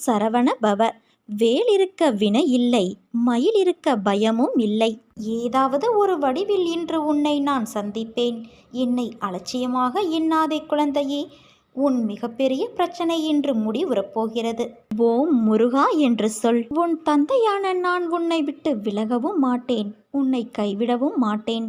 சரவண பவ. வேல் இருக்க வினை இல்லை, மயில் இருக்க பயமும் இல்லை. ஏதாவது ஒரு வடிவில் இன்று உன்னை நான் சந்திப்பேன். என்னை அலட்சியமாக எண்ணாதே குழந்தையே. உன் மிகப்பெரிய பிரச்சனை இன்று முடிவுறப் போகிறது. ஓம் முருகா என்று சொல். உன் தந்தையான நான் உன்னை விட்டு விலகவும் மாட்டேன், உன்னை கைவிடவும் மாட்டேன்.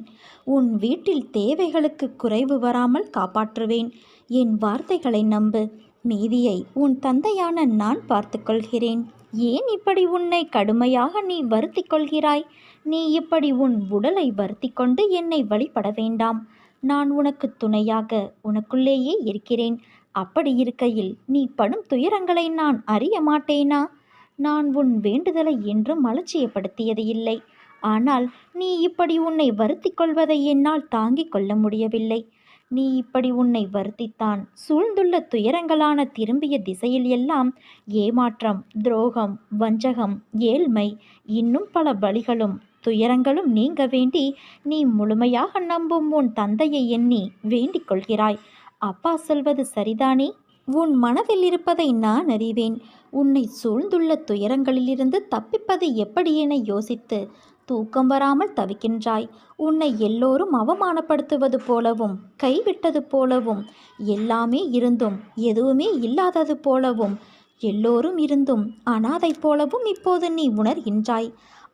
உன் வீட்டில் தேவைகளுக்கு குறைவு வராமல் காப்பாற்றுவேன். என் வார்த்தைகளை நம்பு. மீதியை உன் தந்தையான நான் பார்த்து கொள்கிறேன். ஏன் இப்படி உன்னை கடுமையாக நீ வருத்தி கொள்கிறாய்? நீ இப்படி உன் உடலை வருத்தி கொண்டு என்னை வழிபட வேண்டாம். நான் உனக்கு துணையாக உனக்குள்ளேயே இருக்கிறேன். அப்படி இருக்கையில் நீ படும் துயரங்களை நான் அறிய மாட்டேனா? நான் உன் வேண்டுதலை என்றும் அலட்சியப்படுத்தியது இல்லை. ஆனால் நீ இப்படி உன்னை வருத்தி கொள்வதை என்னால் தாங்கிக் கொள்ள முடியவில்லை. நீ இப்படி உன்னை வருத்தித்தான் சூழ்ந்துள்ள துயரங்களான திரும்பிய திசையில் எல்லாம் ஏமாற்றம், துரோகம், வஞ்சகம், ஏழ்மை, இன்னும் பல வழிகளும் துயரங்களும் நீங்க வேண்டி நீ முழுமையாக நம்பும் உன் தந்தையை எண்ணி வேண்டிக் கொள்கிறாய். அப்பா சொல்வது சரிதானே? உன் மனதில் இருப்பதை நான் அறிவேன். உன்னை சூழ்ந்துள்ள துயரங்களிலிருந்து தப்பிப்பது எப்படி என யோசித்து தூக்கம் வராமல் தவிக்கின்றாய். உன்னை எல்லோரும் அவமானப்படுத்துவது போலவும், கைவிட்டது போலவும், எல்லாமே இருந்தும் எதுவுமே இல்லாதது போலவும், எல்லோரும் இருந்தும் அனாதை போலவும் இப்போது நீ உணர்கின்றாய்.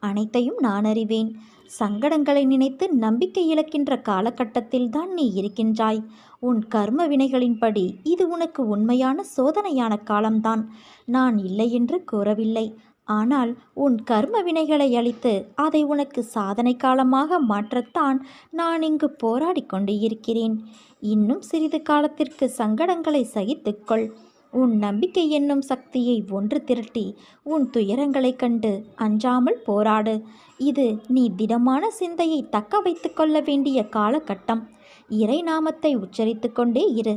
அனைத்தையும் நான் அறிவேன். சங்கடங்களை நினைத்து நம்பிக்கை இழக்கின்ற காலகட்டத்தில் தான் நீ இருக்கின்றாய். உன் கர்ம வினைகளின்படி இது உனக்கு உண்மையான சோதனையான காலம்தான். நான் இல்லை என்று கூறவில்லை. ஆனால் உன் கர்ம வினைகளை அழித்து அதை உனக்கு சாதனை காலமாக மாற்றத்தான் நான் இங்கு போராடி கொண்டு இருக்கிறேன். இன்னும் சிறிது காலத்திற்கு சங்கடங்களை சகித்துக்கொள். உன் நம்பிக்கை என்னும் சக்தியை ஒன்று திரட்டி உன் துயரங்களைக் கண்டு அஞ்சாமல் போராடு. இது நீ திடமான சிந்தையை தக்க வைத்து கொள்ள வேண்டிய காலகட்டம். இறை நாமத்தை உச்சரித்து கொண்டே இரு.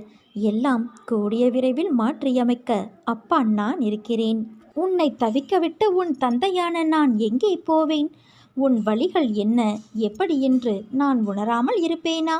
எல்லாம் கூடிய விரைவில் மாற்றியமைக்க அப்பா நான் இருக்கிறேன். உன்னை தவிக்கவிட்டு உன் தந்தையான நான் எங்கே போவேன்? உன் வழிகள் என்ன, எப்படி என்று நான் உணராமல் இருப்பேனா?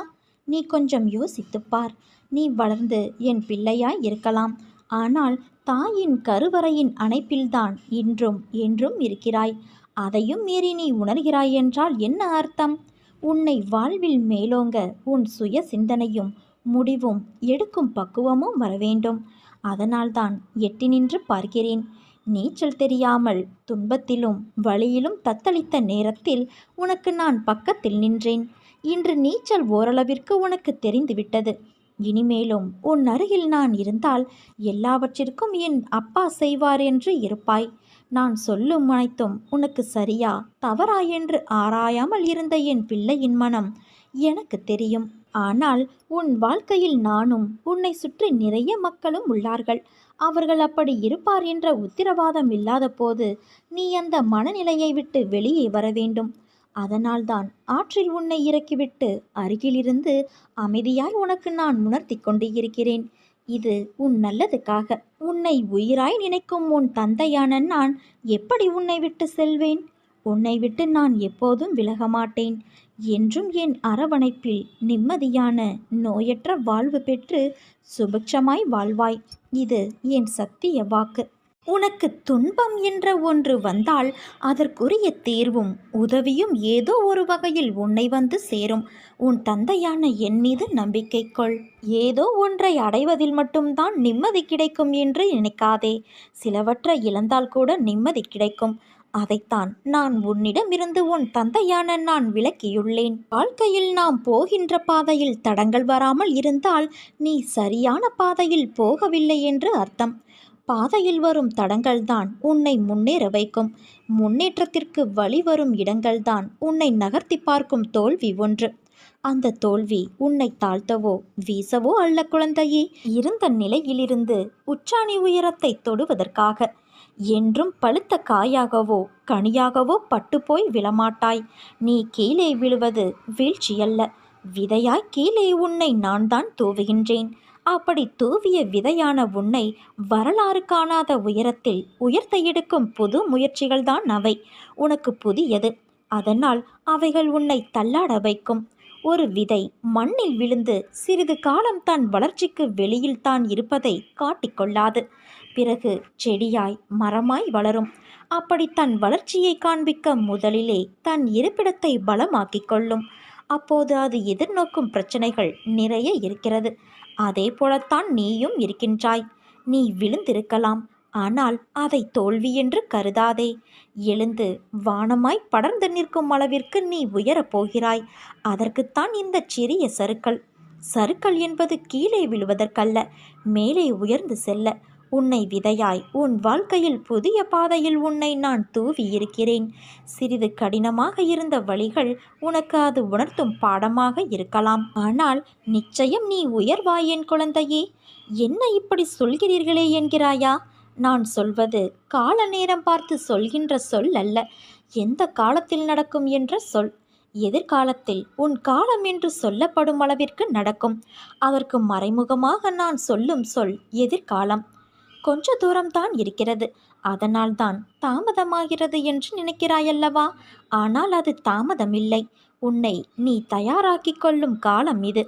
நீ கொஞ்சம் யோசித்துப்பார். நீ வளர்ந்து என் பிள்ளையாய் இருக்கலாம். ஆனால் தாயின் கருவறையின் அணைப்பில்தான் இன்றும் என்றும் இருக்கிறாய். அதையும் மீறி நீ உணர்கிறாய் என்றால் என்ன அர்த்தம்? உன்னை வாழ்வில் மேலோங்க உன் சுய சிந்தனையும் முடிவும் எடுக்கும் பக்குவமும் வரவேண்டும். அதனால்தான் எட்டி நின்று பார்க்கிறேன். நீச்சல் தெரியாமல் துன்பத்திலும் வழியிலும் தத்தளித்த நேரத்தில் உனக்கு நான் பக்கத்தில் நின்றேன். இன்று நீச்சல் ஓரளவிற்கு உனக்கு தெரிந்துவிட்டது. இனிமேலும் உன் அருகில் நான் இருந்தால் எல்லாவற்றிற்கும் என் அப்பா செய்வார் என்று இருப்பாய். நான் சொல்லும் அனைத்தும் உனக்கு சரியா தவறா என்று ஆராயாமல் இருந்த என் பிள்ளையின் மனம் எனக்கு தெரியும். ஆனால் உன் வாழ்க்கையில் நானும் உன்னை சுற்றி நிறைய மக்களும் உள்ளார்கள். அவர்கள் அப்படி இருப்பார் என்ற உத்தரவாதம் இல்லாத போது நீ அந்த மனநிலையை விட்டு வெளியே வர வேண்டும். அதனால்தான் ஆற்றில் உன்னை இறக்கிவிட்டு அருகிலிருந்து அமைதியாய் உனக்கு நான் உணர்த்தி கொண்டு இருக்கிறேன். இது உன் நல்லதுக்காக. உன்னை உயிராய் நினைக்கும் உன் தந்தையான நான் எப்படி உன்னை விட்டு செல்வேன்? உன்னை விட்டு நான் எப்போதும் விலக மாட்டேன். என்றும் என் அரவணைப்பில் நிம்மதியான நோயற்ற வாழ்வு பெற்று சுபிட்சமாய் வாழ்வாய். இது என் சத்திய வாக்கு. உனக்கு துன்பம் என்ற ஒன்று வந்தால் அதற்குரிய தீர்வும் உதவியும் ஏதோ ஒரு வகையில் உன்னை வந்து சேரும். உன் தந்தையான என் மீது நம்பிக்கை கொள். ஏதோ ஒன்றை அடைவதில் மட்டும்தான் நிம்மதி கிடைக்கும் என்று நினைக்காதே. சிலவற்றை இழந்தால் கூட நிம்மதி கிடைக்கும். அதைத்தான் நான் உன்னிடமிருந்து உன் தந்தையான நான் விலக்கியுள்ளேன். வாழ்க்கையில் நாம் போகின்ற பாதையில் தடங்கள் வராமல் இருந்தால் நீ சரியான பாதையில் போகவில்லை என்று அர்த்தம். பாதையில் வரும் தடங்கள்தான் உன்னை முன்னேற வைக்கும். முன்னேற்றத்திற்கு வழிவரும் இடங்கள்தான் உன்னை நகர்த்தி பார்க்கும் தோல்வி ஒன்று. அந்த தோல்வி உன்னை தாழ்த்தவோ வீசவோ அல்ல குழந்தையே. இருந்த நிலையிலிருந்து உச்சாணி உயரத்தை தொடுவதற்காக. என்றும் பழுத்த காயாகவோ கனியாகவோ பட்டுப்போய் விழமாட்டாய். நீ கீழே விழுவது வீழ்ச்சியல்ல, விதையாய் கீழே உன்னை நான் தான் தூவுகின்றேன். அப்படி தூவிய விதையான உன்னை வரலாறு காணாத உயரத்தில் உயர்த்த எடுக்கும் புது முயற்சிகள்தான் அவை. உனக்கு புதியது. அதனால் அவைகள் உன்னை தள்ளாட வைக்கும். ஒரு விதை மண்ணில் விழுந்து சிறிது காலம் தன் வளர்ச்சிக்கு வெளியில் தான் இருப்பதை காட்டிக்கொள்ளாது. பிறகு செடியாய் மரமாய் வளரும். அப்படி தன் வளர்ச்சியை காண்பிக்க முதலிலே தன் இருப்பிடத்தை பலமாக்கிக் கொள்ளும். அப்போது அது எதிர்நோக்கும் பிரச்சனைகள் நிறைய இருக்கிறது. அதே போலத்தான் நீயும் இருக்கின்றாய். நீ விழுந்திருக்கலாம், ஆனால் அதை தோல்வி என்று கருதாதே. எழுந்து வானமாய் படர்ந்து நிற்கும் அளவிற்கு நீ உயரப் போகிறாய். அதற்குத்தான் இந்த சிறிய சறுக்கல். சறுக்கல் என்பது கீழே விழுவதற்கல்ல, மேலே உயர்ந்து செல்ல. உன்னை விதையாய் உன் வாழ்க்கையில் புதிய பாதையில் உன்னை நான் தூவி இருக்கிறேன். சிறிது கடினமாக இருந்த வழிகள் உனக்கு அது உணர்த்தும் பாடமாக இருக்கலாம். ஆனால் நிச்சயம் நீ உயர்வாய் என் குழந்தையே. என்ன இப்படி சொல்கிறீர்களே என்கிறாயா? நான் சொல்வது கால நேரம் பார்த்து சொல்கின்ற சொல் அல்ல, எந்த காலத்தில் நடக்கும் என்ற சொல். எதிர்காலத்தில் உன் காலம் என்று சொல்லப்படும் அளவிற்கு நடக்கும். அதற்கு மறைமுகமாக நான் சொல்லும் சொல் எதிர்காலம். கொஞ்ச தூரம்தான் இருக்கிறது, அதனால்தான் தாமதமாகிறது என்று நினைக்கிறாயல்லவா? ஆனால் அது தாமதமில்லை. உன்னை நீ தயாராக்கிக் கொள்ளும் காலம் இது.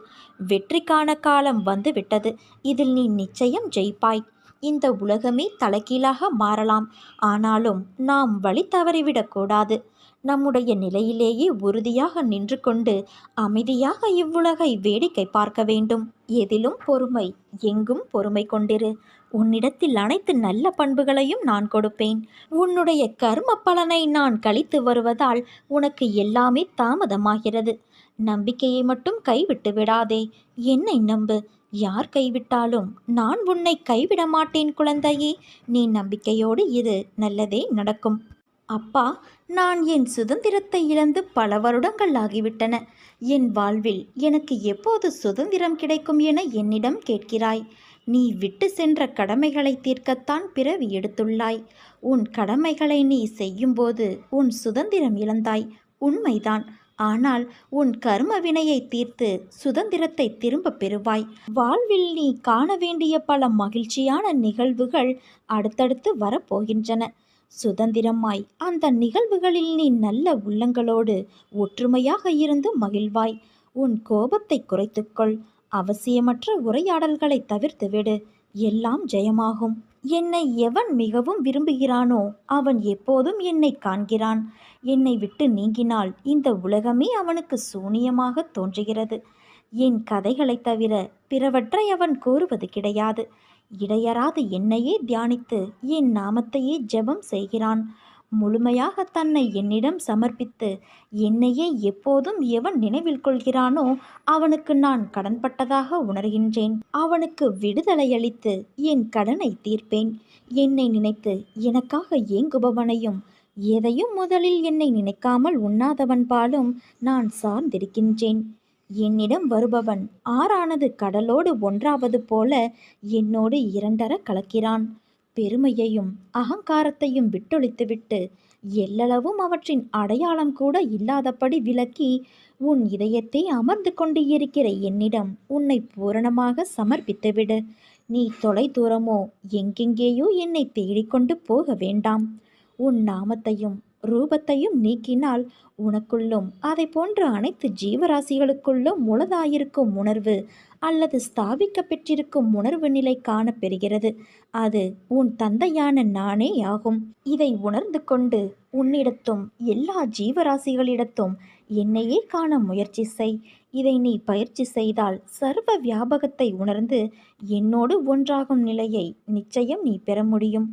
வெற்றிக்கான காலம் வந்துவிட்டது. இதில் நீ நிச்சயம் ஜெயிப்பாய். இந்த உலகமே தலைகீழாக மாறலாம், ஆனாலும் நாம் வழி தவறிவிடக்கூடாது. நம்முடைய நிலையிலேயே உறுதியாக நின்று கொண்டு அமைதியாக இவ்வுலகை வேடிக்கை பார்க்க வேண்டும். எதிலும் பொறுமை, எங்கும் பொறுமை கொண்டிரு. உன்னிடத்தில் அனைத்து நல்ல பண்புகளையும் நான் கொடுப்பேன். உன்னுடைய கர்ம பலனை நான் கழித்து வருவதால் உனக்கு எல்லாமே தாமதமாகிறது. நம்பிக்கையை மட்டும் கைவிட்டு விடாதே. என்னை நம்பு. யார் கைவிட்டாலும் நான் உன்னை கைவிட மாட்டேன் குழந்தையே. நீ நம்பிக்கையோடு இரு, நல்லதே நடக்கும். அப்பா, நான் என் சுதந்திரத்தை இழந்து பல வருடங்கள் ஆகிவிட்டன. என் வாழ்வில் எனக்கு எப்போது சுதந்திரம் கிடைக்கும் என என்னிடம் கேட்கிறாய். நீ விட்டு சென்ற கடமைகளை தீர்க்கத்தான் பிறவி எடுத்துள்ளாய். உன் கடமைகளை நீ செய்யும்போது உன் சுதந்திரம் இழந்தாய், உண்மைதான். ஆனால் உன் கர்ம வினையை தீர்த்து சுதந்திரத்தை திரும்ப பெறுவாய். வாழ்வில் நீ காண வேண்டிய பல மகிழ்ச்சியான நிகழ்வுகள் அடுத்தடுத்து வரப்போகின்றன. சுதந்திரமாய் அந்த நிகழ்வுகளில் நீ நல்ல உள்ளங்களோடு ஒற்றுமையாக இருந்து மகிழ்வாய். உன் கோபத்தை குறைத்துக்கொள். அவசியமற்ற உரையாடல்களை தவிர்த்துவிடு. எல்லாம் ஜெயமாகும். என்னை எவன் மிகவும் விரும்புகிறானோ அவன் எப்போதும் என்னை காண்கிறான். என்னை விட்டு நீங்கினால் இந்த உலகமே அவனுக்கு சூனியமாக தோன்றுகிறது. என் கதைகளைத் தவிர பிறவற்றை அவன் கூறுவது கிடையாது. இடையறாது என்னையே தியானித்து என் நாமத்தையே ஜெபம் செய்கிறான். முழுமையாக தன்னை என்னிடம் சமர்ப்பித்து என்னையே எப்போதும் எவன் நினைவில் கொள்கிறானோ அவனுக்கு நான் கடன்பட்டதாக உணர்கின்றேன். அவனுக்கு விடுதலை அளித்து என் கடனை தீர்ப்பேன். என்னை நினைத்து எனக்காக ஏங்குபவனையும் எதையும் முதலில் என்னை நினைக்காமல் உண்ணாதவன் பாலும் நான் சார்ந்திருக்கின்றேன். என்னிடம் வருபவன் ஆறானது கடலோடு ஒன்றாவது போல என்னோடு இரண்டர கலக்கிறான். பெருமையையும் அகங்காரத்தையும் விட்டொழித்துவிட்டு எல்லளவும் அவற்றின் அடையாளம் கூட இல்லாதபடி விலக்கி உன் இதயத்தை அமர்ந்து கொண்டு இருக்கிற என்னிடம் உன்னை பூரணமாக சமர்ப்பித்துவிடு. நீ தொலை தூரமோ எங்கெங்கேயோ என்னை தேடிக்கொண்டு போக வேண்டாம். உன் நாமத்தையும் ரூபத்தையும் நீக்கினால் உனக்குள்ளும் அதை போன்ற அனைத்து ஜீவராசிகளுக்குள்ளும் உளதாயிருக்கும் உணர்வு அல்லது ஸ்தாபிக்க பெற்றிருக்கும் உணர்வு நிலை காணப்பெறுகிறது. அது உன் தந்தையான நானே ஆகும். இதை உணர்ந்து கொண்டு உன்னிடத்தும் எல்லா ஜீவராசிகளிடத்தும் என்னையே காண முயற்சி செய். இதை நீ பயிற்சி செய்தால் சர்வ வியாபகத்தை உணர்ந்து என்னோடு ஒன்றாகும் நிலையை நிச்சயம் நீ பெற முடியும்.